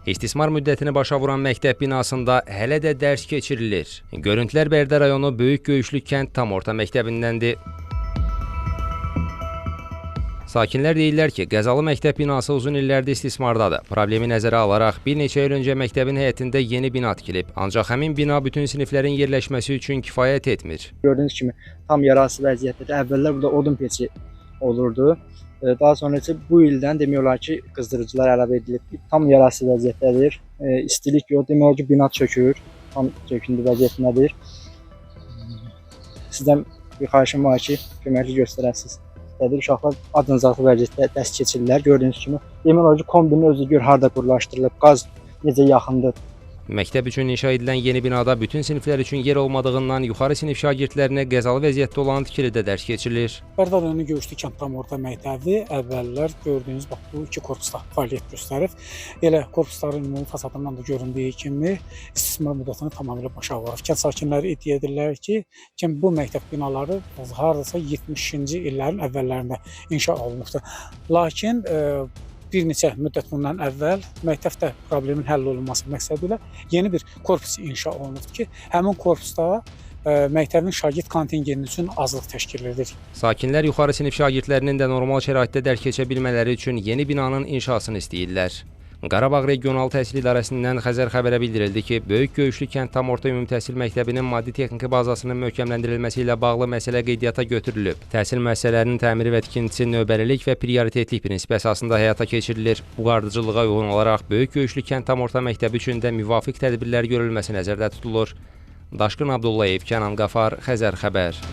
İstismar müddətini başa vuran məktəb binasında hələ də dərs keçirilir. Görüntülər Bərdə rayonu Böyük Göyüşlü kənd tam orta məktəbindəndir. Sakinlər deyirlər ki, qəzalı məktəb binası uzun illərdir istismardadır. Problemi nəzərə alaraq bir neçə il öncə məktəbin həyətində yeni bina tikilib. Ancaq həmin bina bütün siniflərin yerləşməsi üçün kifayət etmir. Gördüyünüz kimi tam yararsız vəziyyətdə. Əvvəllər burada odun peçi olurdu. Daha sonra bu ildən demək olar ki, qızdırıcılar əlavə edilib. Tam yararsız vəziyyətdədir. İstilik yox, demək olar ki, bina çökür. Tam çöküntü vəziyyətindədir. Sizdən bir xahişim var ki, köməkli göstərəsiniz. Uşaqlar adınızaqlı vəziyyətdə dərs keçirirlər. Gördüyünüz kimi, demək olar ki, kombinin özü gör harda qurlaşdırılıb, qaz necə yaxındır. Məktəb üçün inşa edilən yeni binada bütün siniflər üçün yer olmadığından yuxarı sinif şagirdlərinə qəzalı vəziyyətdə olan tikilidə dərs keçirilir. Bərdə rayonu Göyüşlü kənd tam orta məktəbi əvvəllər gördüyünüz bax bu iki korpusda fəaliyyət göstərib. Elə korpusların ümumi fasadından da göründüyü kimi istismar müddətini tamamilə başa vurur. Kənd sakinləri iddia edirlər ki, bu məktəb binaları hardasa 70-ci illərin əvvəllərində inşa olunubdur. Lakin bir neçə müddət bundan əvvəl məktəbdə problemin həll olunması məqsədilə yeni bir korpus inşa olunubdur ki, həmin korpusda məktəbin şagird kontingenti üçün azlıq təşkil edir. Sakinlər yuxarı sinif şagirdlərinin də normal şəraitdə dərs keçə bilmələri üçün yeni binanın inşasını istəyirlər. Qarabağ Regional Təhsil İdarəsindən Xəzər xəbərə bildirildi ki, Böyük Göyüşlü kənd tam orta ümumi təhsil məktəbinin maddi-texniki bazasının möhkəmləndirilməsi ilə bağlı məsələ qeydiyyata götürülüb. Təhsil müəssisələrinin təmiri və tikintisi növbəlilik və prioritetlik prinsipi əsasında həyata keçirilir. Bu ardıcıllığa uyğun olaraq Böyük Göyüşlü kənd tam orta məktəbi üçün də müvafiq tədbirlər görülməsi nəzərdə tutulur. Daşqın Abdullayev, Kənan Qafar, Xəzər xəbər.